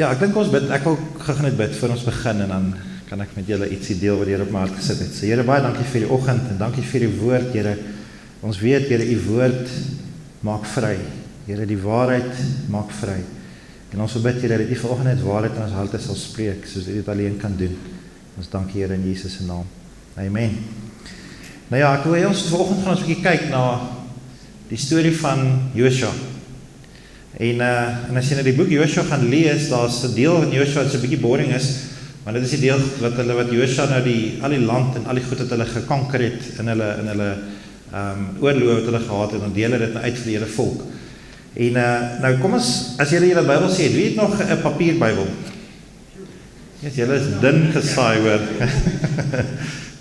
Ja, ek dink ons bid, ek wil gou net bid voor ons begin en dan kan ek met julle ietsie deel wat die Here op my hart gesit het. So Here, baie dankie vir die oggend en dankie vir die woord, Here. Ons weet, Here, u woord maak vry. Here, die waarheid maak vry. En ons wil bid, Here, dat u vanoggend net waarheid in ons harte sal spreek, soos u dit alleen kan doen. Ons dank Here in Jesus se naam. Amen. Nou ja, ek wil ons vanoggend gaan ons 'n bietjie kyk na die storie van Josua. En as jy na die boek Josua gaan lees, daar's 'n deel van Josua wat so 'n bietjie boring is, maar dit is die deel wat Josua nou al die land en al die goed wat hulle gekonker het in hulle oorloë wat hulle gehad het, en deel dit uit vir die hele volk. En nou kom ons, as julle julle Bybel sê, wie het nog 'n papierbybel? Yes, julle is dun gesaai hoor.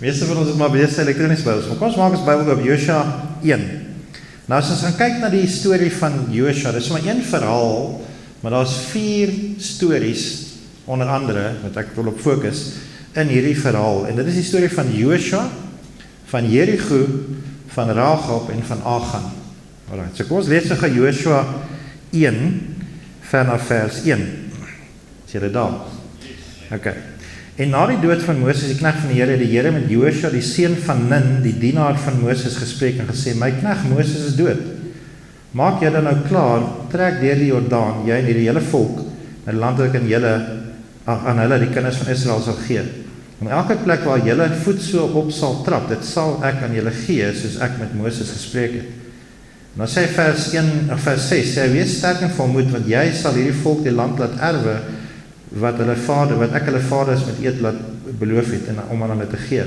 Meeste van ons het maar besig elektroniese Bybels, maar kom ons maak ons Bybel op Josua 1. Nou as ons gaan kyk na die storie van Josua, dit is maar een verhaal, maar daar's 4 stories, onder andere, wat ek wil op fokus, in hierdie verhaal. En dit is die storie van Josua, van Jericho, van Rahab en van Achan. Alright, so kom ons lees gou Josua 1, vanaf vers 1. Is julle daar? Okay. En na die dood van Moses, die knegt van die Here met Josua, die seun van Nun, die dienaar van Moses, gespreek en gesê, my knegt Moses is dood. Maak jy dan nou klaar, trek deur die Jordaan, jy en die hele volk, in die land wat ek aan hulle, die kinders van Israel sal gee. En elke plek waar julle voet so op sal trap, dit sal ek aan julle gee, soos ek met Moses gespreek het. En dan sê vers 6, sê, wees sterk en volmoed, want jy sal hierdie volk die land laat erwe, wat ek hulle vaders met eed laat beloof het, en om aan hulle te gee.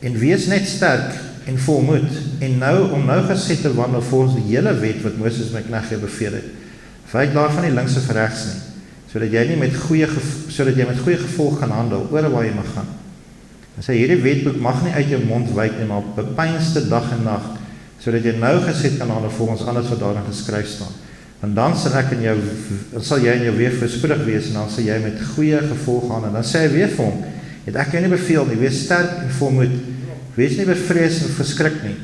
En wees net sterk en volmoed, en om nou gesê te wandel volgens die hele wet, wat Moses my knegt jou beveel het. Wyk daarvan nie links of regs nie, sodat jy met goeie gevolg kan handel, oor waar jy mag gaan. En sê, hierdie wetboek mag nie uit jou mond wyk nie, maar op bepeinste dag en nacht, sodat jy nou gesê kan handel volgens alles wat daarin geskryf staan. En dan sal jy in jou weer voorspoedig wees, en dan sal jy met goeie gevolg gaan. En dan sê hy weer vir hom, het ek jou nie beveel nie, wees sterk en volmoed, wees nie bevrees en verskrik nie,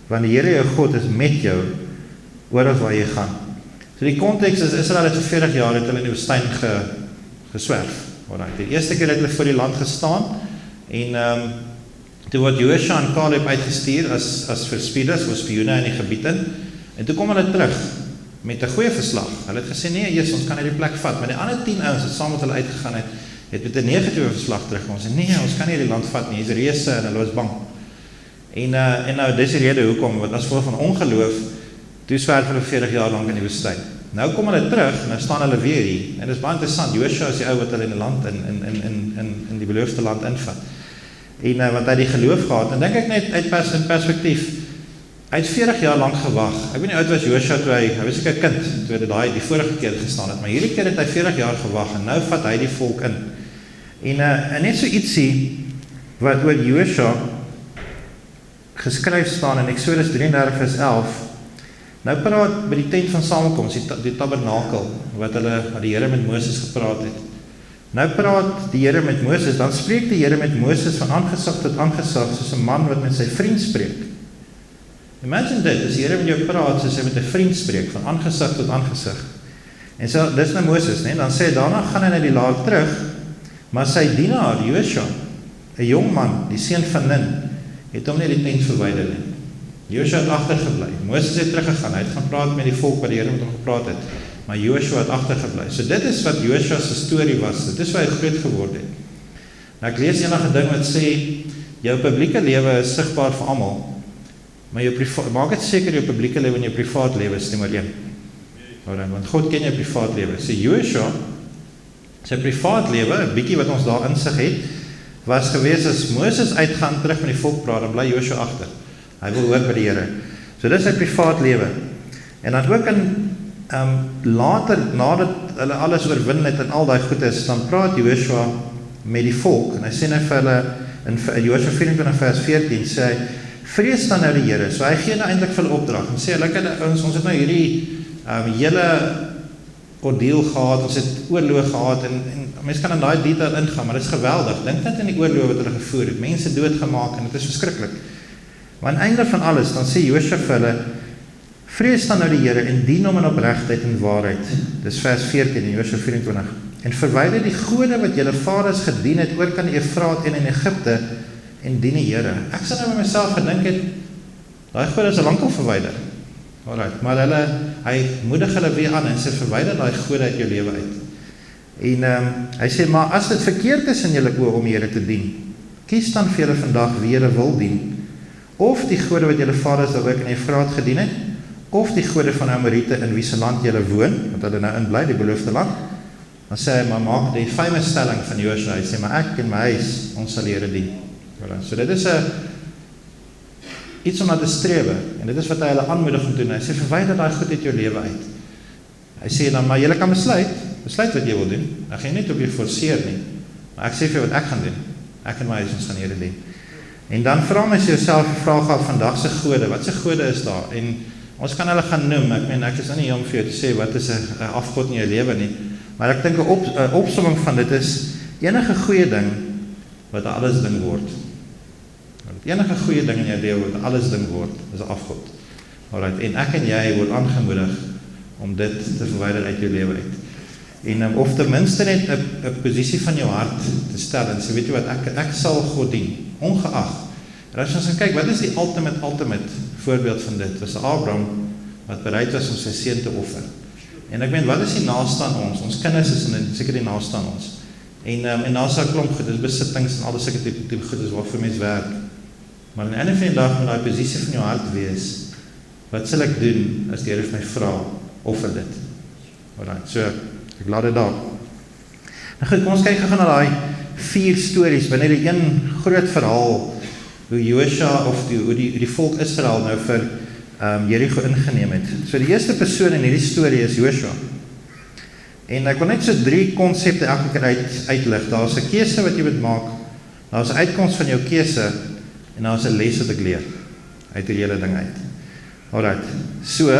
want die Here jou God is met jou, oral waar jy gaan. So die konteks is, Israel het vir 40 jaar het hulle in die woestyn geswerf. Die eerste keer het hulle voor die land gestaan, en toe word Josua en Caleb uitgestuur as verspieders, of spioene in die gebied in, en toe kom hulle terug, met 'n goeie verslag. Hulle het gesê, nee, Jesus, ons kan hierdie plek vat. Maar die ander 10 ouens wat saam met hulle uitgegaan het met 'n negatiewe verslag teruggekom. Ons sê, nee, ons kan nie hierdie land vat nie. Hier's reëse en hulle was bang. En nou, dis die rede hoekom, want as gevolg van ongeloof, toe swerf hulle 40 jaar lank in die woestyn. Nou kom hulle terug, en nou staan hulle weer hier. En dit is baie interessant, Josua is die ou wat hulle in die land, in die beloofde land invat. En want hy die geloof gehad, en dink ek net uit perspektief, hy het 40 jaar lang gewag. Ek weet nie oud was Josua toe hy was ek 'n kind, toe hy die vorige keer gestaan het, maar hierdie keer het hy 40 jaar gewag, en nou vat hy die volk in. En net so ietsie, wat oor Josua geskryf staan in Exodus 33 vers 11, nou praat by die tent van samekoms, die tabernakel, wat die Here met Moses gepraat het. Nou praat die Here met Moses, dan spreek die Here met Moses van aangesig tot aangesig, soos 'n man wat met sy vriend spreek. Imagine dit, as die Here met jou praat, soos hy met 'n vriend spreek, van aangesig tot aangesig. En so, dis nou Moses, nee? Dan sê, daarna gaan hy na die laag terug, maar sy dienaar, Josua, 'n jong man, die seun van Nun, het hom nie die tent verwyder nie. Josua het agtergebly. Moses het teruggegaan, hy het gaan praat met die volk wat die Here met hom gepraat het, maar Josua het agtergebly. So dit is wat Josua se storie was, dit is waar hy groot geword het. Nou ek lees enige ding wat sê, jou publieke lewe is sigbaar vir almal, maar maak het seker jou publieke lewe en jou privaat lewe is nommer 1. Want God ken jou privaat lewe. So Josua, sy privaat lewe, 'n bietjie wat ons daar insig het, was gewees as Moses uitgaan terug met die volk praat, dan bly Josua agter. Hy wil hoor by die Here. So dis sy privaat lewe. En dan ook later, nadat hulle alles oorwin het en al daai goed is, dan praat Josua met die volk, en hy sê nou vir hulle, in Josua 24 vers 14, sê hy, vrees dan nou die Here. So hy gee nou eintlik vir hulle opdrag, en sê, ons het nou hierdie hele ordeel gehad, ons het oorlog gehad, en mense kan in daai detail ingaan, maar dit is geweldig. Dink net in die oorlog wat hulle gevoer het, mense doodgemaak, en dit is verskriklik. Maar aan die einde van alles, dan sê Josua vir hulle, Vrees dan nou die Here en dien hom in opregtheid en waarheid. Dis vers 14 in Josua 24. En verwyder die gode wat julle vaders gedien het oor kan die Efraat en in Egipte en dien die Here. Ek sal nou met myself gedink het, daai gode is al lankal verwyder. Alright, maar hy moedig hulle weer aan en sê verwyder daai gode uit jou lewe uit. En hy sê, maar as dit verkeerd is in julle oë om die Here te dien, kies dan vir julle vandag wie julle wil dien. Of die gode wat julle vaders daar ook in Efraat gedien het, of die gode van Amorite in wie se land julle woon, want hulle nou in bly, die beloofde land. Dan sê hy, maar maak die famous stelling van Josua, hy sê, maar ek en my huis, ons sal die Here dien. So dit is iets om na te strewe, en dit is wat hy hulle aanmoedig om te doen. Hy sê, verwyder daai goed uit jou lewe uit. Hy sê dan, maar julle kan besluit wat jy wil doen. Ek gaan nie net op jou forceer nie, maar ek sê vir jou wat ek gaan doen. Ek en my huis, ons gaan die Here dien. En dan vra mens jouself die vraag af vandag se gode, wat se gode is daar? En ons kan hulle gaan noem, ek is nie om vir jou te sê, wat is 'n afgod in jou lewe nie, maar ek dink 'n opsomming van dit is, enige goeie ding, wat 'n alles ding word. Enige goeie ding in jou lewe, wat 'n alles ding word, is 'n afgod. Alright, en ek en jy word aangemoedig, om dit te verwyder uit jou lewe uit. En of ten minste net 'n posisie van jou hart te stel, en sê, weet jy wat, ek sal God dien, ongeag. En as ons kyk, wat is die ultimate voorbeeld van dit? Was Abraham, wat bereid was om sy seun te offer. En ek meen, wat is die naaste aan ons? Ons kinders is seker die naaste aan ons. En daar is 'n klomp goed, dis besittings en al die sulke tipe goed is waarvoor mens werk. Maar aan die einde van die dag moet daai posisie van jou hart wees, wat sal ek doen as die Here vir my vra, offer dit. Alright, so ek laat dit daar. Nou goed, kom ons kyk gou na daai 4 stories, binne die een groot verhaal, hoe Josua of hoe die volk Israel nou vir Jericho ingeneem het. So die eerste persoon in hierdie storie is Josua. En ek wil net so 3 konsepte elke keer uitlig. Daar is 'n keuse wat jy moet maak, daar is 'n uitkoms van jou keuse, en daar is 'n les wat ek leer uit die hele ding uit. Alright, so,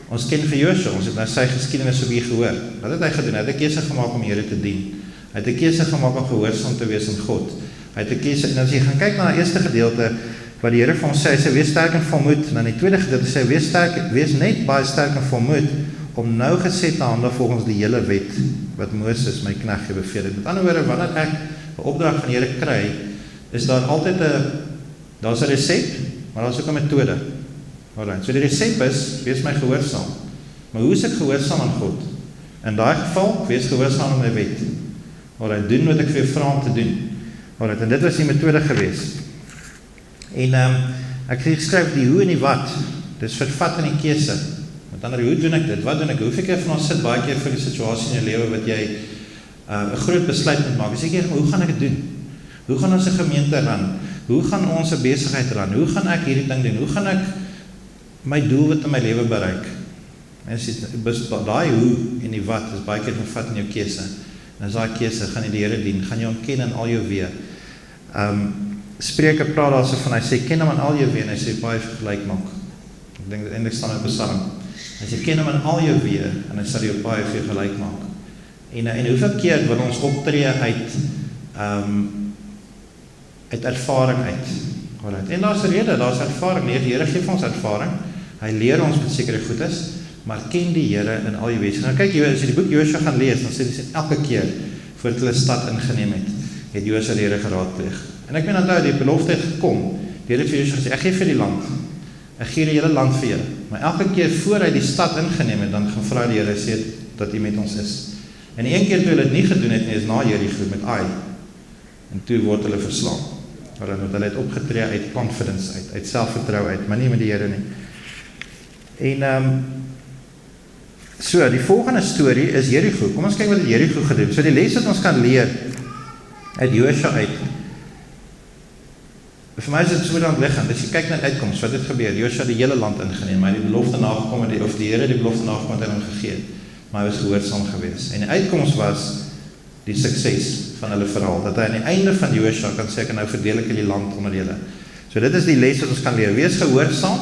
ons ken vir Josua, ons het nou sy geskiedenis so wie gehoor. Wat het hy gedoen? Hy het 'n keuse gemaak om die Here te dien. Hy het 'n keuse gemaak om gehoorsaam te wees aan God. Hy het 'n keuse, en as jy gaan kyk na die eerste gedeelte, wat die Here vir ons sê, hy sê, wees sterk en volmoed, en in die tweede gedeelte sê, wees net baie sterk en volmoed, om nou gesette hande volgens die hele wet, wat Moses my knegt gebeveel het. Met ander woorde, wanneer ek 'n opdrag van die Here kry, is daar altyd daar's 'n resep, maar daar's ook 'n metode. Alright, so die resep is, wees my gehoorsaam. Maar hoe is ek gehoorsaam aan God? In daai geval, wees gehoorsaam aan my wet. Alright, doen wat ek vir jou vra om te doen. Alright, en dit was die metode gewees. En ek het geskryf die hoe en die wat, dis vervat in die keuse. Met ander, hoe doen ek dit? Wat doen ek? Hoeveel keer van ons sit baie keer vir die situasie in jou lewe wat jy 'n groot besluit moet maak. Sê keer, hoe gaan ek dit doen? Hoe gaan ons 'n gemeente ran? Hoe gaan ons 'n besigheid ran? Hoe gaan ek hierdie ding doen? Hoe gaan ek my doelwit in my lewe bereik? En daai hoe en die wat is baie keer vervat in jou keuse. En as daai keuse, gaan jy die Here dien, gaan jy hom ken in al jou weë. Spreuke praat daarso van, hy sê, ken hom in al jou weë, en hy sê, baie vergelyk maak. Ek dink, eintlik staan in Psalm. Hy sê, ken hom in al jou weë, en hy sal jou baie vergelyk maak. En hoeveel keer wil ons optree uit ervaring uit. Alright. En daar's 'n rede, daar's ervaring. Nee, die Here gee vir ons ervaring. Hy leer ons met sekere goedes, maar ken die Here in al jou wese. Nou kyk jy, as jy die boek Josua gaan lees, dan sê hy elke keer voordat hulle stad ingeneem het Josua die Here geraadpleeg. En ek meen onthou, die belofte het gekom. Die Here vir Josua gesê, ek gee vir die land. Ek gee die hele land vir julle. Maar elke keer voor hy die stad ingeneem het, dan gaan vra die Here sê dat hy met ons is. En die een keer toe hulle dit nie gedoen het nie, is na Jericho met Ai. En toe word hulle verslaan. Want hulle het opgetree uit confidence uit selfvertroue uit, maar nie met die Here nie. En so, die volgende storie is Jericho. Kom ons kyk wat het Jericho gedoen. So die les wat ons kan leer uit Josua uit. Vir my is dit so dan liggend. As jy kyk na die uitkoms, wat het gebeur? Josua die hele land ingeneem, maar die belofte nagekom het, of die Here die belofte nagekom het aan hom gegee. Maar hy was gehoorsaam gewees. En die uitkoms was die sukses van hulle verhaal, dat hy aan die einde van Josua kan sê, ek nou verdeel ek die land onder julle. So dit is die les wat ons kan leer. Wees gehoorsaam,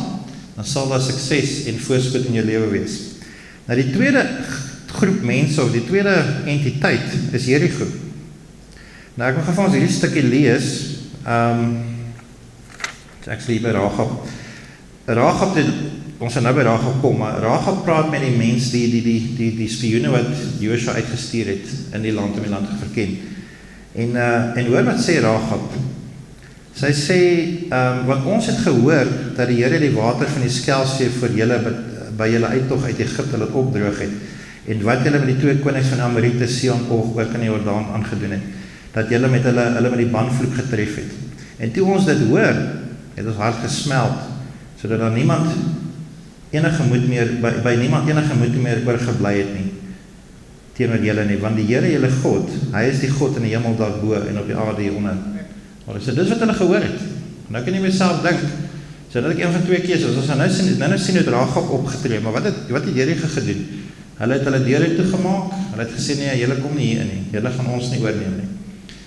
dan sal daar sukses en voorspoed in jou lewe wees. Nou die tweede groep mense, of die tweede entiteit, is Jericho. Nou ek wil gou vir ons hierdie stukkie lees, ek sê by Rahab. Rahab het ons gaan nou by Rachab kom, maar Rachab praat met die mens, die spioene wat Joshua uitgestuur het in die land om die land te verken. En hoor wat sê Rachab. Sy sê, want ons het gehoor dat die Here die water van die Skelsee vir julle by julle uittog uit Egipte laat opdroog het, en wat julle met die 2 konings van Amorite, Sihon, Og, ook in die Jordaan aangedoen het, dat julle met hulle met die banvloek getref het. En toe ons dit hoor, het ons hart gesmeld, sodat daar niemand enige moed meer, by niemand enige moed meer oorgebly het nie, teenoor julle nie, want die Here julle God, hy is die God in die hemel daarbo en op die aarde hieronder. So dis wat hulle gehoor het. Nou kan jy myself dink, so dat ek een van 2 keuses, as ons nou sien het Rachab opgetree, maar wat het Jerigo gedoen? Hulle het hulle deure toegemaak, hulle het gesê nee, julle kom nie hier in nie, julle gaan ons nie oorneem nie.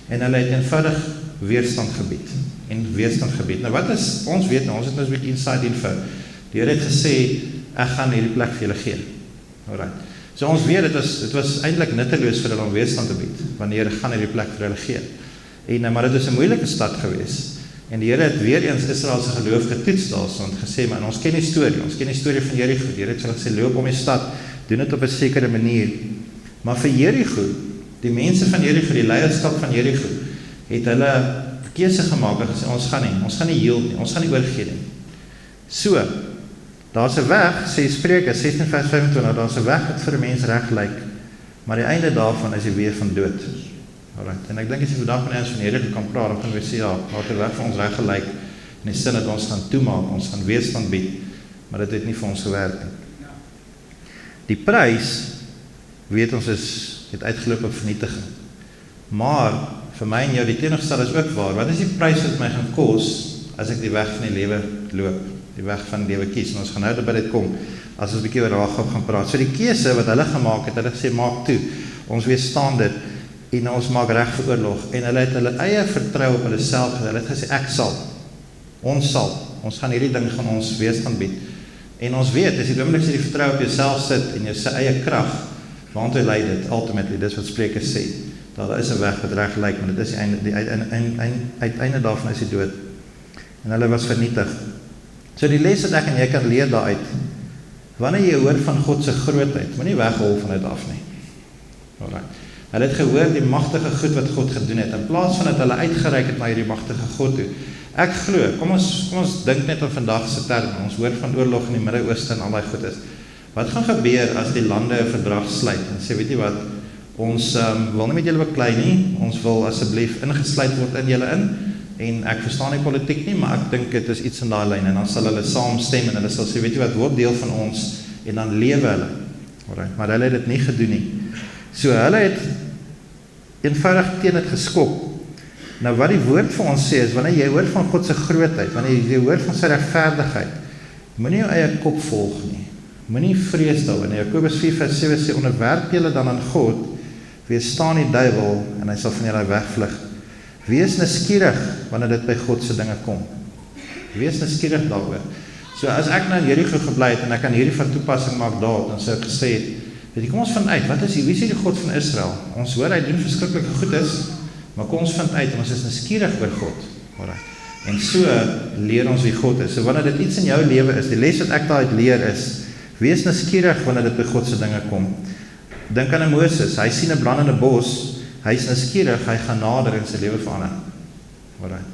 En hulle het eenvoudig weerstand gebied. Nou wat is, ons weet nou, ons het nou 'n bietjie inside info. Die Here het gesê, ek gaan hierdie plek vir julle gee. Alright. So ons weet, dit was eintlik nutteloos vir hulle om weerstand te bied, want die Here gaan hierdie plek vir hulle gee. Maar dit is 'n moeilike stad gewees. En die Here het weer eens Israel se geloof getoets daarso en gesê, maar ons ken die storie van Jerigo. Die Here het gesê, loop om die stad, doen dit op 'n sekere manier. Maar vir Jerigo, die mense van Jerigo, die leierskap van Jerigo, het hulle 'n keuse gemaak en gesê, ons gaan nie yield nie, ons gaan nie oorgee nie. So, daar's 'n weg, sê Spreuke 16 vers 25, daar's 'n weg wat vir 'n mens reg lyk, maar die einde daarvan is die weer van dood. Alright, en ek dink as jy vandag met ons van Jerigo kan praat, dan kan jy sê, ja, daar het weg vir ons reg gelyk, in die sin dat ons gaan toemaak, ons gaan weerstand bied, maar dit het nie vir ons gewerk nie. Die prys, weet ons het uitgeloop op vernietiging. Maar, vir my en jou, die teenoorgestel is ook waar. Wat is die prys wat my gaan kos, as ek die weg van die lewe loop, die weg van die lewe kies? En ons gaan nou by dit kom, as ons 'n bietjie oor Rachab gaan praat. So die keuse wat hulle gemaak het, hulle gesê, maak toe, ons weerstaan dit, en ons maak reg vir oorlog. En hulle het hulle eie vertrou op hulle self, hulle het gesê, ons gaan hierdie ding gaan ons weerstand bied. En ons weet, as jy oomblik jy die vertrou op jouself sit, en jou se eie krag, want hy lei dit, ultimately, dis wat Spreuke sê, daar is 'n weg wat reg lyk, maar dit is die uiteinde daarvan is die dood. En hulle was vernietig. So die les wat ek en jy kan leer daaruit, wanneer jy hoor van God se grootheid, moenie weghol van dit af nie. Alright. Hulle het gehoor die magtige goed wat God gedoen het, in plaas van dat hulle uitgereik het na hierdie magtige God toe. Ek glo, kom ons dink net aan vandag se terme, ons hoor van oorlog in die Midde-Ooste en al daai goed is. Wat gaan gebeur as die lande 'n verdrag sluit en sê, weet jy wat, ons wil nie met julle beklei nie, ons wil asseblief ingesluit word in julle in, en ek verstaan nie politiek nie, maar ek dink dit is iets in daai lyn, en dan sal hulle saamstem, en hulle sal sê, weet jy wat, word deel van ons, en dan lewe hulle. Alright, maar hulle het dit nie gedoen nie. So hulle het eenvoudig teen dit geskop. Nou wat die woord vir ons sê is, wanneer jy hoor van God se grootheid, wanneer jy hoor van sy regverdigheid, moenie jou eie kop volg nie. Moenie vrees daaroor nie. Jakobus 4 vers 7 sê, onderwerp julle dan aan God, weerstaan die duiwel, en hy sal van julle wegvlug. Wees nuuskierig, wanneer dit by God se dinge kom. Wees nuuskierig daaroor. So as ek nou in Jerigo gebly het, en ek kan hierdie van toepassing maak daar, dan sou ek gesê het, weet jy, kom ons vind uit, wie is die God van Israel? Ons hoor, hy doen verskriklike goedes, maar kom ons vind uit, en ons is nuuskierig oor God. Alright. En so leer ons wie God is. So wanneer dit iets in jou lewe is, die les wat ek daaruit leer is, wees nuuskierig wanneer dit by God se dinge kom. Dink aan 'n Moses, hy sien 'n brandende bos, hy is nuuskierig, hy gaan nader en sy lewe verander. Alright.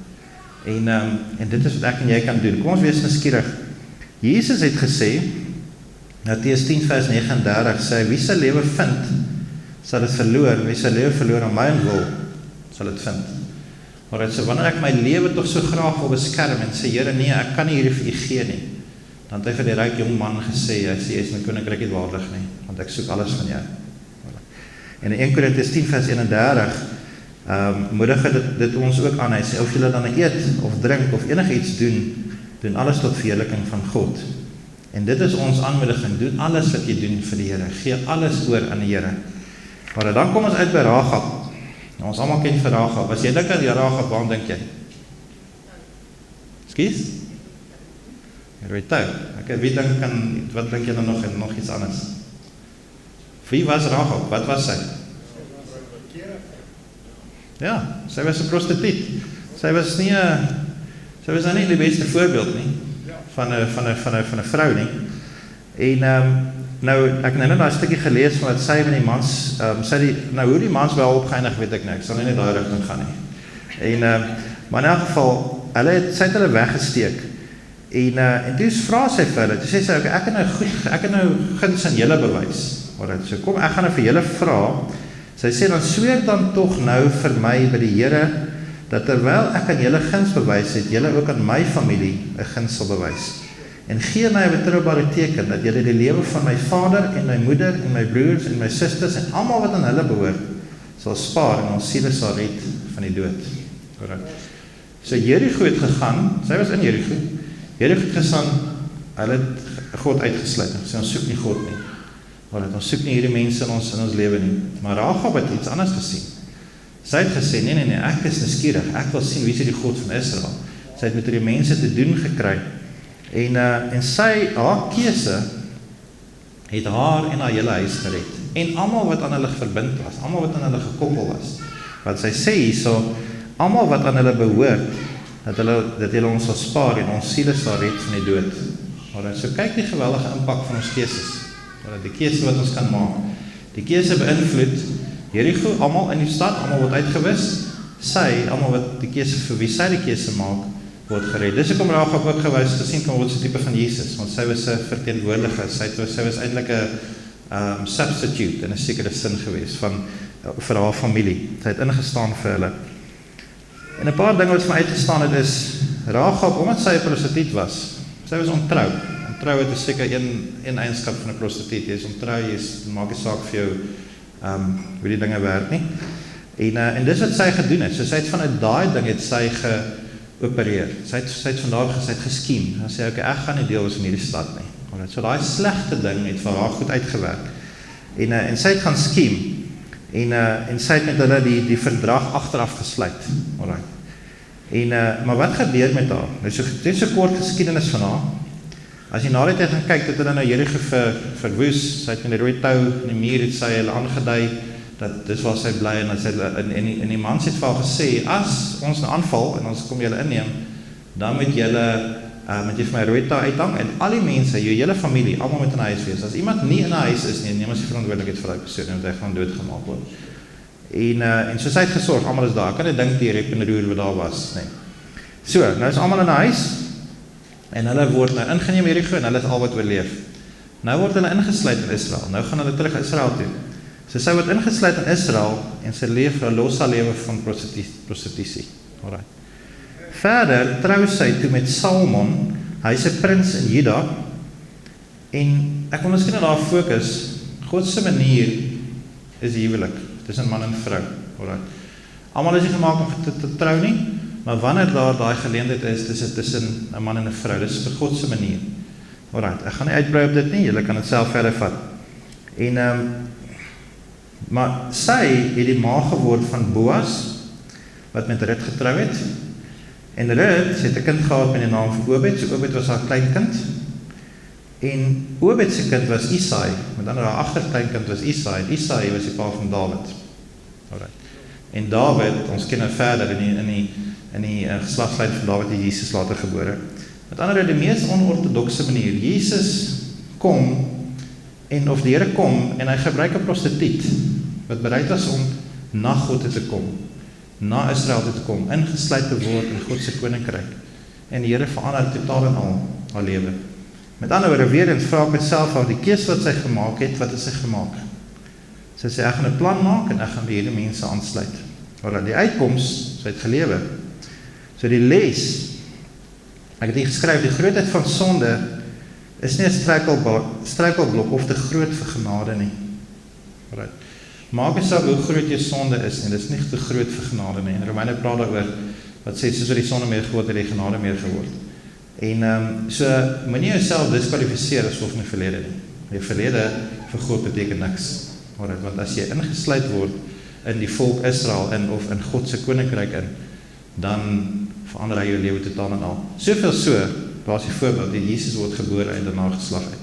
En dit is wat ek en jy kan doen. Kom ons wees nuuskierig. Jesus het gesê, Matteus 10 vers 39 sê, wie sy lewe vind, sal dit verloor, wie sy lewe verloor om my wil, sal dit vind. Alright, so wanneer ek my lewe toch so graag wil beskerm en sê, Here, nee, ek kan nie hierdie vir u gee nie, dan het hy vir die ryk jong man gesê, hy sê, jy is my koninkryk nie waardig nie, want ek soek alles van jou. En in 1 Korintiërs 10 vers 31, moedig dit ons ook aan, hy sê, of julle dan eet, of drink, of enig iets doen alles tot verheerliking van God. En dit is ons aanmoediging, doen alles wat jy doen vir die Here, gee alles oor aan die Here. Maar dan kom ons uit by Rachab. Nou, ons almal ken vir Rachab. As jy dink aan die Rachab, waarom dink jy? Skies? Okay, wat dink jy dan nog iets anders? Wie was Rachab? Wat was sy? Ja, sy was 'n prostituut. Sy was nou nie die beste voorbeeld nie van 'n vrou nie. En nou, ek het nou daai stukkie gelees van wat sy met die mans, hoe die mans wel opgeëindig weet ek nie, ek sal nie daai rigting gaan nie. En, maar in elk geval, sy het hulle weggesteek. En toe vra sy vir hulle, toe sê sy, ek het nou guns aan julle bewys. Alright, so kom, ek gaan nou vir julle vra. Sy sê, dan sweer dan tog nou vir my by die Here, dat terwyl ek aan julle guns bewys het, julle ook aan my familie 'n guns sal bewys. En gee my 'n betroubare teken, dat julle die lewe van my vader en my moeder en my broers en my susters en almal wat aan hulle behoort, sal spaar en ons siele sal red van die dood. Alright. So Jericho het gegaan, sy was in Jericho, Jericho het gestaan, hulle het God uitgesluit, sy ons soek nie God nie. Ons soek nie hierdie mense in ons lewe nie. Maar Rahab het iets anders gesien. Sy het gesê, nee, ek is nuuskierig, ek wil sien wie is die God van Israel. Sy het met die mense te doen gekry. En haar keuse het haar en haar hele huis gered. En almal wat aan hulle verbind was, almal wat aan hulle gekoppel was. Want sy sê hierso, almal wat aan hulle behoort, dat hulle ons sal spaar en ons siele sal red van die dood. Maar so kyk die geweldige impak van ons keuses. Die keuse wat ons kan maak. Die keuse beïnvloed Jericho, almal in die stad, almal word uitgewis. Sy, almal wat die keuse vir wie sy die keuse maak, word gered. Dis hoekom Rahab ook gewys gesien kan word so tipe van Jesus, want sy was 'n verteenwoordiger. Sy was eintlik 'n substitute in 'n sekere sin gewees vir haar familie. Sy het ingestaan vir hulle. En 'n paar dinge wat vir my uitgestaan het is Rahab, omdat sy 'n prostituut was. Sy was ontrou. Ontrouheid is seker een eienskap van 'n prostituut. Jy is ontrou, maak nie saak vir jou hoe die dinge werk nie. En dis wat sy gedoen het. So sy het vanuit daai ding het sy geopereer. Sy het vandaag geskiem. Sy sê, okay, ek gaan nie deel wees van hierdie stad nie. So daai slegte ding het vir haar goed uitgewerk. En sy het gaan skiem. En sy het met hulle die verdrag agteraf gesluit. Maar wat gebeur met haar? Nou dit is 'n kort geskiedenis van haar. As jy na die tyd gaan kyk, dat hulle nou Jericho verwoes, sy het met die rooi tou in die muur het sy hulle aangedui, dat dis waar sy bly, en die mans het vir haar gesê, as ons nou aanval, en ons kom julle inneem, dan moet jy vir my rooi tou uithang, en al die mense, jou hele familie, almal moet in 'n huis wees. As iemand nie in 'n huis is nie, neem ons die verantwoordelikheid vir daai persoon, want hy gaan doodgemaak word. En so sy het gesorg, almal is daar, ek kan nie dink die rep en roer wat daar was, nie. So, nou is almal in 'n huis, en hulle word nou ingeneem Jericho, en hulle is al wat oorleef. Nou word hulle ingesluit in Israel, nou gaan hulle terug Israel toe. So sy word ingesluit in Israel, en sy leef 'n losse lewe van prostitusie. Alright. Verder trou sy toe met Salmon, hy is 'n prins in Juda, en ek wil miskien daar fokus, God se manier is huwelik, tussen man en vrou. Alright. Almal is nie gemaak om te trou nie, maar wanneer daar daai geleentheid is, dis dit tussen 'n man en 'n vrou, dis vir God se manier. Alright, ek gaan nie uitbrei op dit nie, julle kan dit self verder vat. Maar sy het die ma geword van Boas, wat met Rut getrou het, en Rut het 'n kind gehad met die naam van Obed, so Obed was haar kleinkind, en Obed se kind was Isai, met ander haar agterkleinkind was Isai, en Isai was die pa van Dawid. Alright. En Dawid, ons ken nou verder in die geslagslyn van Dawid het Jesus later gebore. Met ander die mees onortodokse manier, Jesus kom, of die Here kom, en hy gebruik 'n prostituut, wat bereid was om na God te kom, na Israel te kom, ingesluit te word in God se koninkryk, en die Here verander totaal en al haar lewe. Met ander woorde, weer eens vra ek myself af, die keuse wat sy gemaak het, wat het sy gemaak? Sy sê, ek gaan 'n plan maak, en ek gaan by hierdie mense aansluit. Maar die uitkoms, sy het gelewe. So die les, ek het hier geskryf, die grootheid van sonde, is nie 'n struikelblok of te groot vir genade nie. Right. Maak nie saak hoe groot jou sonde is nie, dit is nie te groot vir genade nie. En Romeine praat daaroor, wat sê, soos wat die sonde meer geword het, die genade meer geword. En so, moenie jouself diskwalifiseer as volgens my verlede nie. Die verlede vir God beteken niks. Right. Want as jy ingesluit word in die volk Israel of in God se koninkryk in, dan verander hy jou lewe totaal en al. Soveel so, daar is die voorbeeld, die Jesus word gebore uit 'n nageslag uit.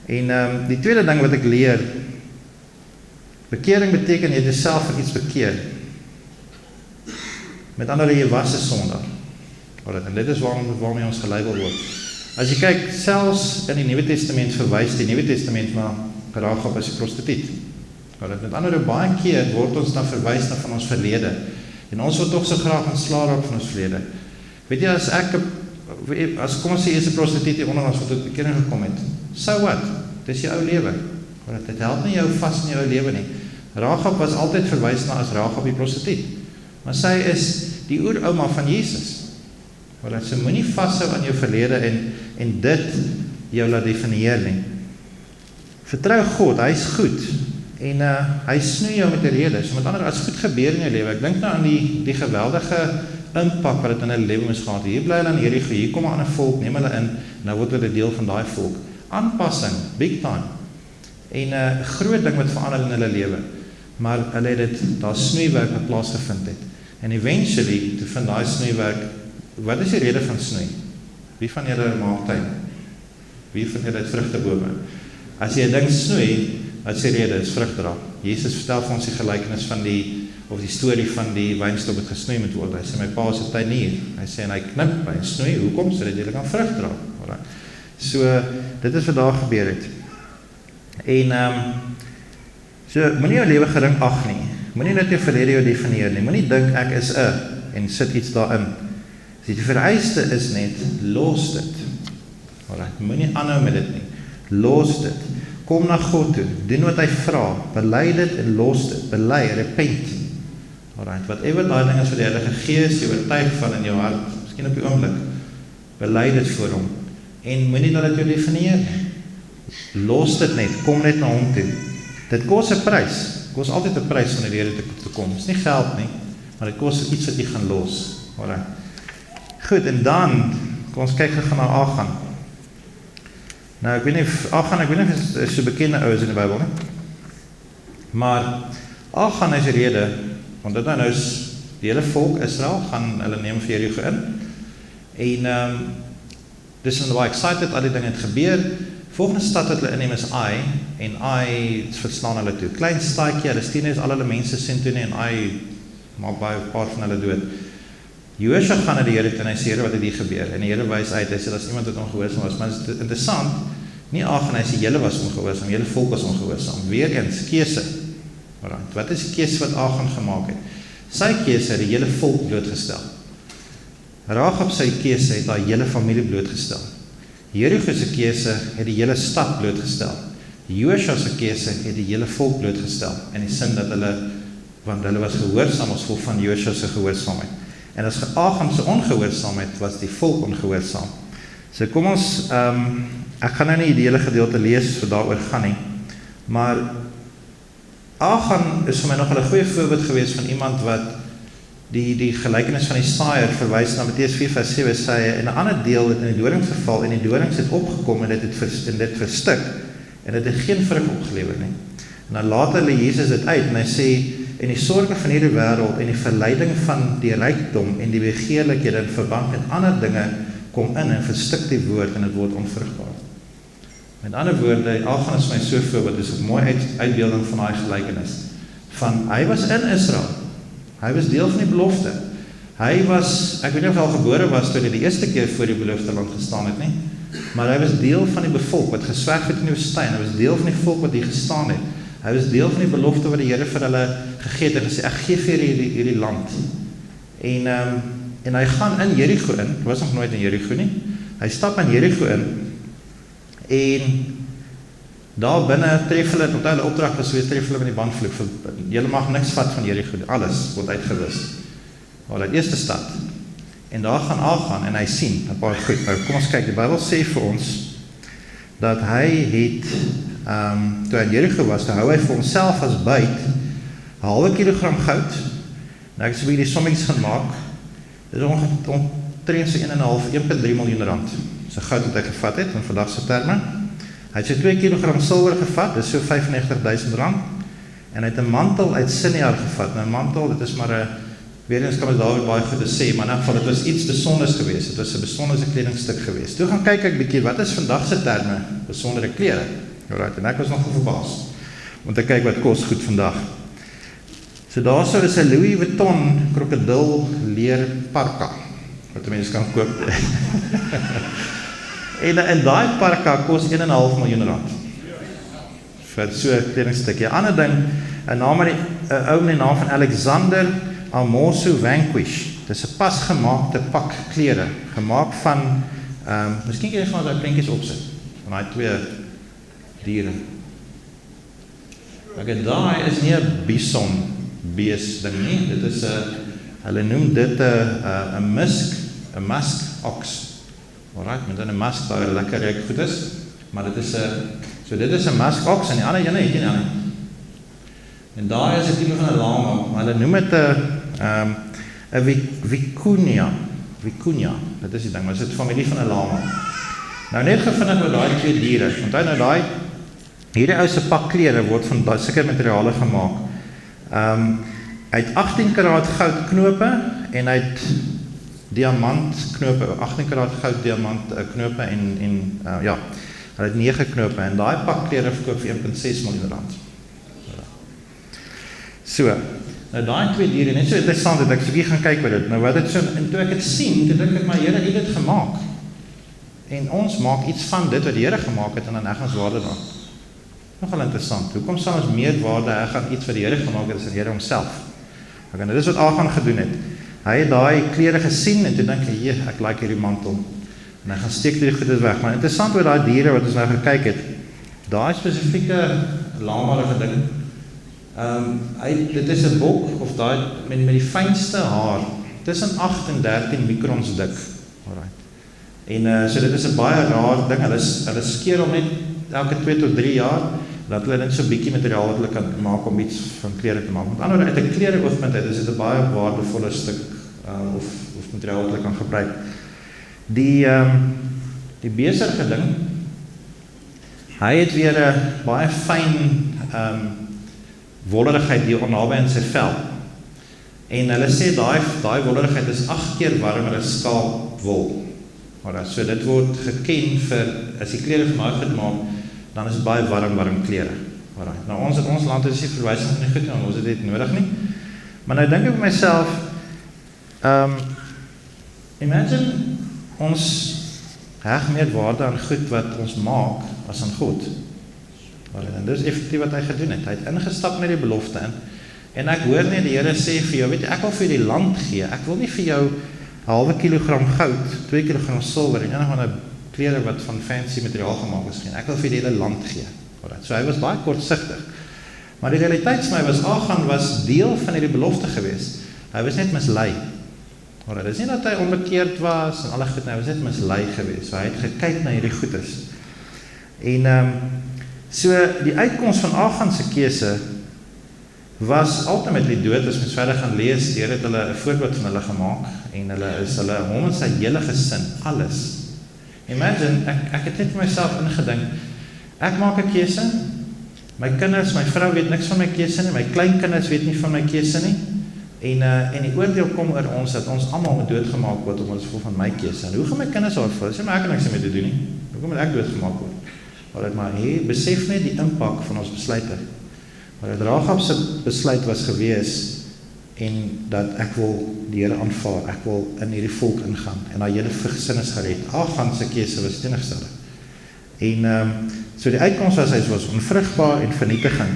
En die tweede ding wat ek leer, bekering beteken jy het jouself vir iets bekeer. Met ander woorde, jy was 'n sondaar. En dit is waarmee ons gelabel word. As jy kyk, selfs in die Nuwe Testament verwys die Nuwe Testament na Rahab as 'n prostituut. Met ander woorde, baie keer word ons dan verwys na van ons verlede. En ons wil tog so graag ontslae raak van ons verlede. Weet jy, as kom ons sê, is 'n prostituut hier onder ons wat tot bekering gekom het. So what? Dis jou ou lewe. Dit help nie jou vas in jou ou lewe nie. Rahab was altyd verwys na as Rahab die prostituut. Maar sy is die oerouma van Jesus. Sy moenie vashou aan jou verlede en dit jou laat definieer nie. Vertrou God, hy is goed. En hy snoei jou met 'n rede. So met ander, as goed gebeur in jou lewe, ek dink nou aan die geweldige impak wat dit in hulle lewe moes gehad. Hier bly hulle in Jerigo, hier kom 'n ander volk, neem hulle in, nou word hulle deel van daai volk. Aanpassing, big time. En groot ding wat verander in hulle lewe. Maar hulle het dit, daar snoeiwerk wat plaasgevind het. En eventually, te vind daai snoeiwerk, wat is die rede van snoei? Wie van julle maak tuin? Wie van julle het vrugtebome? As jy 'n ding snoei, wat is die rede? Is vrug dra. Jesus vertel vir ons die gelykenis van die storie van die wynstok wat gesnoei moet word. Hy sê, my pa is 'n tuinier. Hy sê, en hy knip by 'n snoei, hoekom? Sodat jy kan vrug dra. So, dit is wat daar gebeur het. En, so, moenie jou lewe gering ag nie. Moenie net jou verlede jou definieer nie. Moenie dink ek is 'n en sit iets daarin. Die vereiste is net, los dit. Moenie aanhou met dit nie. Los dit. Kom na God toe. Doen wat hy vra. Bely dit en los dit. Bely, repent. Whatever daai ding is vir die Heilige Gees, jy oortuig van in jou hart, miskien op die oomblik. Bely dit voor hom. En moenie dat dit jou definieer nie. Los dit net. Kom net na hom toe. Dit kos 'n prys. Dit kos altyd 'n prys om na die Here te kom. Dit is nie geld nie, maar dit kos iets wat jy gaan los. Goed, en dan, kom ons kyk gegaan na Achan. Nou, ek weet nie of is so bekende ouens in die Bybel, nie? Maar Achan is die rede, want dit nou is die hele volk Israel, gaan hulle neem vir Jerigo in. En dis hulle baie excited, al die dinge het gebeur. Volgende stad wat hulle inneem is Ai, en Ai verslaan hulle toe. Klein stadjie, hulle stuur net al hulle mense sien toe nie, en Ai maak baie paar van hulle dood. Josua gaan na die Here toe en hy sê, Here, wat het hier gebeur? En die Here wys uit, hy sê, dat is iemand wat ongehoorsaam was. Maar het is interessant, nie Achan, hy sê, julle was ongehoorsaam, julle volk was ongehoorsaam. Weereens, keuse. Wat is die keuse wat Achan gemaak het? Sy keuse het die hele volk blootgestel. Rahab sy keuse het haar hele familie blootgestel. Jerigo se keuse het die hele stad blootgestel. Josua se keuse het die hele volk blootgestel. In die sin dat want hulle was gehoorsaam as gevolg van Josua se gehoorsaamheid. En as Achan se ongehoorsaamheid was die volk ongehoorsaam. So kom ons, ek gaan nou nie die hele gedeelte lees wat daaroor gaan nie, maar Achan is vir my nog 'n goeie voorbeeld gewees van iemand wat die gelykenis van die saaier verwys na Matteus 4:7 sê, en 'n ander deel het in die dorings geval, en die dorings het opgekom en dit verstik, en dit het geen vrug opgelewer nie. En dan later lê Jesus dit uit, en hy sê, en die sorge van hierdie wêreld, en die verleiding van die rykdom, en die begeerlikhede in verband met ander dinge, kom in en verstik die woord, en dit word onvrugbaar. Met ander woorde, Achan is my so voorbeeld, dis 'n mooi uitbeelding van daai gelykenis. Van, hy was in Israel, hy was deel van die belofte. Hy was, ek weet nie of hy al gebore was, toe hy die eerste keer voor die beloofde land gestaan het nie, maar hy was deel van die bevolk, wat geswerf het in die woestyn, hy was deel van die volk wat hier gestaan het, hy was deel van die belofte wat die Here vir hulle gegee het, en gesê, ek gee vir hierdie land. En hy gaan in Jerigo in, hy was nog nooit in Jerigo nie, hy stap in Jerigo in, en daar binne tref hulle, tot hulle opdrag was, wees tref hulle met die bandvloek, julle mag niks vat van Jerigo, alles word uitgewis. Die eerste stad, en daar gaan Achan, en hy sien, goed, nou kom ons kyk, die Bybel sê vir ons, dat hy het, toe hy in Jerigo was, toe hou hy vir homself as byt, 'n halwe kilogram goud, nou ek sê wie die sommetjies gaan maak, dit is omtrent so 1,3 miljoen rand, so goud wat hy gevat het, in vandagse terme. Hy het so 2 kilogram silwer gevat, dit is so 95.000 rand, en hy het 'n mantel uit Sinjar gevat. Nou 'n mantel, dit is maar weer eens kan ons daar baie goed sê, maar in elk geval, dit was iets besonders geweest, dit was 'n besondere kledingstuk geweest. Toe gaan kyk ek bietjie, wat is vandagse terme, besondere klere? Alright, en ek was nog verbaas, om te kyk wat kos goed vandag. So daarso is 'n Louis Vuitton krokodil leer parka, wat die mens kan koop. En daai parka kos 1,5 miljoen rand. Vir so 'n kledingstukkie. 'n Ander ding, 'n ou met die naam van Alexander Amosu Vanquish. Dis 'n pasgemaakte pak klere, gemaak van, miskien kan jy van daai prentjies opsit, van daai twee diere. Daai is nie 'n bison bees ding nie, dit is hulle noem dit 'n musk ox. Alright, met 'n musk waar lekker ryk goed is, maar dit is so dit is 'n musk ox en die ander ene het nie nou nie. En daai is 'n tipe van 'n lama, maar hulle noem dit 'n vicuña, dit is die ding, maar dit is 'n familie van 'n lama. Nou net gevind oor daai twee diere, onthou nou daai hierdie ou se pakklere word van sulke materiale gemaak. Hy het 18 karaat goud knope en hy het diamant knope, 18 karaat goud diamant knope en ja, hy het 9 knope en daai pakklere verkoop vir 1,6 miljoen rand. So, nou daai twee diere, net so interessant dat ek so weer gaan kyk by dit. Nou wat dit so, en toe ek het sien, toe dink ek, maar Here het dit gemaak. En ons maak iets van dit wat die Here gemaak het en dan ergens waarde daar. Nogal interessant. Hoekom sal ons meer waarde heg aan iets wat die Here gemaak het as die Here homself? Okay, nou dis wat Agan gedoen het. Hy het daai klere gesien en toe dink hy, ek like hierdie mantel. En hy gaan steek die goedes weg. Maar interessant oor daai diere wat ons nou gekyk het, daai spesifieke lamalige ding, dit is 'n bok of daai met die fynste haar tussen 8 en 13 mikrons dik. Alright. En so dit is 'n baie raar ding. Hulle skeer hom net elke 2 tot 3 jaar dat hulle net so 'n bietjie materiaal wat hulle kan maak om iets van klere te maak. Met ander woorde uit 'n klereoogpunt uit is dit 'n baie waardevolle stuk of materiaal wat hulle kan gebruik. Die besige ding, hy het weer 'n baie fyn wollerigheid hier naby in sy vel. En hulle sê daai wollerigheid is 8 keer warmer as skaapwol. Maar so dit word geken vir as die klere van daai goed maak, dan is dit baie warm klere. Nou ons in ons land is die verwysing nie goed en ons het dit nodig nie. Maar nou dink ek vir myself, imagine ons heg meer waarde aan goed wat ons maak as aan God. En dis effektief wat hy gedoen het. Hy het ingestap met die belofte in. En ek hoor net die Here sê vir jou, weet jy, ek wil vir die land gee. Ek wil nie vir jou 0,5 kilogram goud, 2 kilogram silwer en enige van 'n klere wat van fancy materiaal gemaak is geen. Ek wil vir die hele land gee. So hy was baie kortsigtig. Maar die realiteit vir my was Agan was deel van hierdie belofte geweest. Hy was net mislei. Dit is nie dat hy onbekeerd was en alle goed, hy was net mislei geweest. So hy het gekyk na hierdie goedes. En so die uitkoms van Agan se keuse was ultimately dood. As mens verder gaan lees, die Here het hulle 'n voorbeeld van hulle gemaak en hom en sy hele gesin, alles. Imagine, ek het net vir myself ingedink, ek maak 'n keuse, my kinders, my vrou weet niks van my keuse nie, my kleinkinders weet nie van my keuse nie, en die oordeel kom oor ons, dat ons almal moet doodgemaak word, omdat ons voel van my keuse, en hoe gaan my kinders daarvoor, sê maar ek kan niks mee te doen nie, hoekom moet ek doodgemaak word, maar besef net die impak van ons besluite, maar dat Rahab se besluit was gewees, en dat ek wil die Here aanvaar, ek wil in hierdie volk ingaan, en haar hele gesin is gered. Agan se keuse was teenoorgestelde. En so die uitkoms was, hy was onvrugbaar en vernietiging.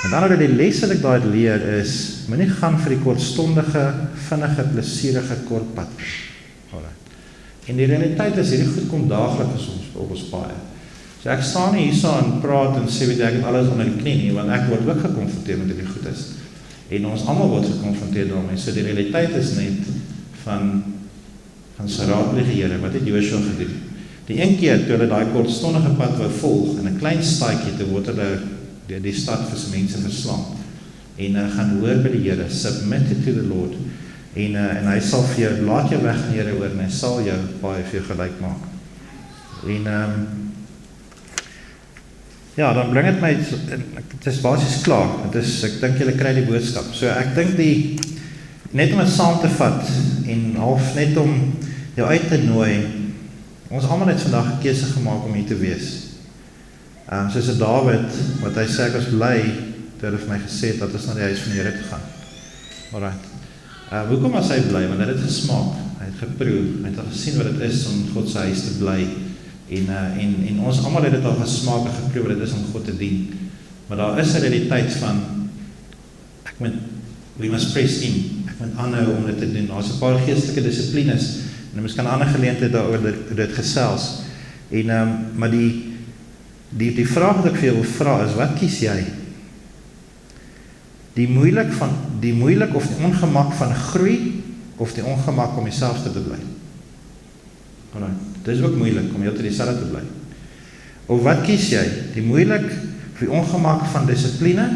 En dan die les wat ek daar leer is, moenie gaan vir die kortstondige, vinnige, plesierige kort pad. En die realiteit is, hierdie goed kom daagliks op ons paai. So ek staan nie hierso en praat en sê, weet jy, ek het alles onder die knie nie, want ek word ook gekonfronteer met hierdie goed is. En ons almal word gekonfronteer daarmee. So die realiteit is net van sy raadpleeg Here, wat het Joshua gedoen? Die een keer toe hulle daai kortstondige pad wou volg in 'n klein stadjie toe word hulle die stad vir sy mense verslaan. En gaan hoor by die Here, submit it to the Lord. En hy sal vir jou laat jou weg aan Here oor en hy sal jou baie vir jou gelyk maak. En ja, dan bring dit my, het is basies klaar, ek dink julle kry die boodskap, so ek dink net om het saam te vat, en half net om jou uit te nooi, ons almal het vandag 'n keuse gemaak om hier te wees, soos David, wat hy sê, ek was bly, toe hy vir my gesê het, dat ons na die huis van die Here te gaan, alright, hoekom was hy bly, want hy het gesmaak, hy het geproe, hy het al gesien wat het is om God se huis te bly, En ons almal het dit al gesmaak en geproe wat dit is om God te dien. Maar daar is 'n realiteit van, we must press in, ek moet aanhou om dit te doen. Daar's 'n paar geestelike dissiplines, en ons kan 'n ander geleentheid daaroor dit gesels. Maar die vraag wat ek vir jou wil vra is, wat kies jy? Die moeilik of die ongemak van groei, of die ongemak om jouself te bly? Dit is ook moeilik om heeltyd dieselfde te bly. Of wat kies jy? Die moeilik of die ongemak van dissipline,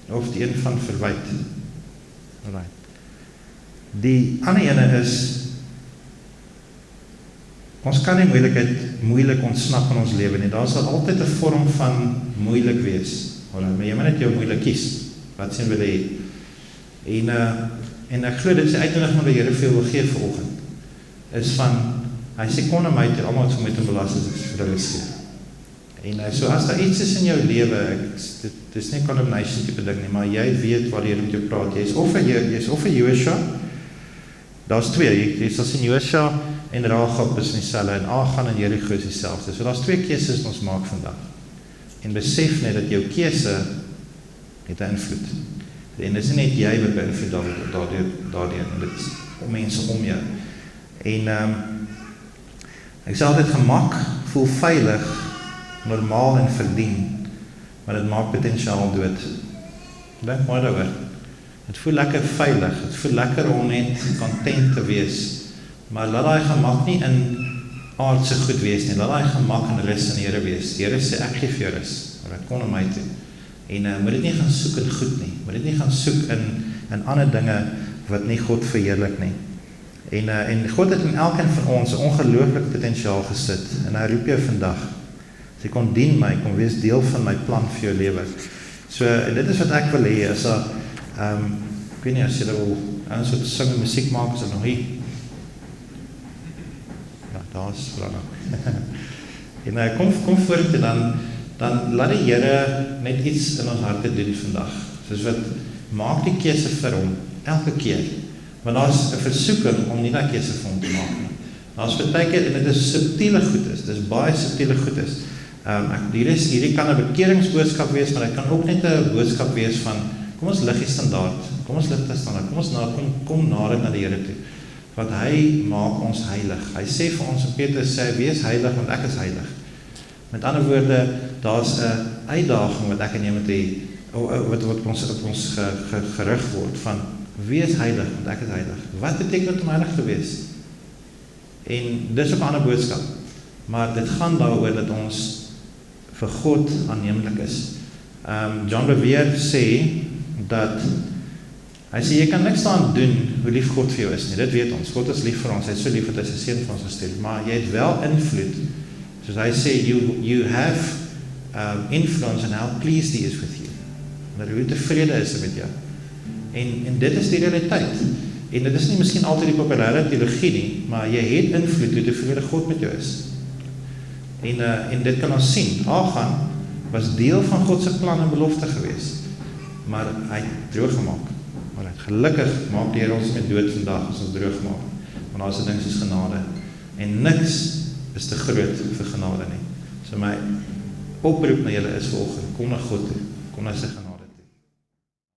of die een van verwyt? Die ander ene is, ons kan nie moeilik ontsnap in ons lewe nie. Daar sal altyd 'n vorm van moeilik wees. Maar jy moet net jou moeilik kies. Wat sien wil hê? En ek glo dit is die uitnodiging wat die Here vir jou wil gee vanoggend. Is van, hy sê kom na my toe, almal wat vir my te belas is, ek vir hulle sê. En so as daar iets is in jou lewe, dit is nie condemnation tipe ding nie, maar jy weet waar die Here met jou praat. Jy is of 'n Joshua, daar's twee, jy sal sien Joshua en Rahab is in dieselfde, en Achan en Jericho is dieselfde. So daar's twee keuses wat ons maak vandag. En besef net dat jou keuse het 'n invloed. En dit is nie net jy wat beïnvloed daardeur, dit is om mense om jou. En ek sê altyd gemak, voel veilig, normaal en verdien, maar dit maak potensiaal dood. Dink maar daaroor. Het voel lekker veilig, het voel lekker om net content te wees, maar laat daai gemak nie in aardse goed wees nie, laat daai gemak en rus in die Here wees. Die Here sê, ek gee vir jou rus, kom na my toe. En moet dit nie gaan soek in goed nie, moet dit nie gaan soek in ander dinge wat nie God verheerlik nie. En God het in elkeen van ons 'n ongelooflike potensiaal gesit, en hy roep jou vandag. Sy kon dien my, kom wees deel van my plan vir jou lewe. So, dit is wat ek wil hê, is ek weet nie, as jy wil ons wat sing en musiek maak, is dit nog hier. Ja, daar is vraag. En kom voort en dan laat die Here net iets in ons harte doen vandag. Soos wat, maak die keuse vir hom, elke keer. Want daar is 'n versoeking om nie daai keuse vir hom te maak nie. Daar is baie keer, en dit is subtiele goed is, dit is baie subtiele goed is. Hierdie kan 'n bekeringsboodskap wees, maar dit kan ook net 'n boodskap wees van, kom ons lig die standaard, kom nader na die Here toe, want hy maak ons heilig. Hy sê vir ons, en Petrus sê, wees heilig, want ek is heilig. Met ander woorde, daar's 'n uitdaging wat ek en jy moet hê, wat ons gerig word, van, wees heilig, want ek is heilig. Wat beteken dit om heilig te wees? En dis ook 'n ander boodskap, maar dit gaan daaroor dat ons vir God aanneemlik is. John Bevere sê, dat, hy sê, jy kan niks aan doen, hoe lief God vir jou is nie, dit weet ons, God is lief vir ons, hy is so lief dat hy sy seun vir ons gestuur, maar jy het wel invloed, soos hy sê, you have influence on how pleased he is with you, dat hoe tevrede is met jou, en dit is die realiteit, en dit is nie miskien altyd die populaire teologie nie, maar jy het invloed hoe tevrede God met jou is, en dit kan ons sien. Achan was deel van God se plan en belofte gewees, maar hy het droog gemaak. Maar gelukkig maak die Here ons met dood vandag as ons droog maak, want daar is 'n ding soos genade, en niks is te groot vir genade nie. So my oproep na julle is volgende, kom na God toe, kom na sy genade.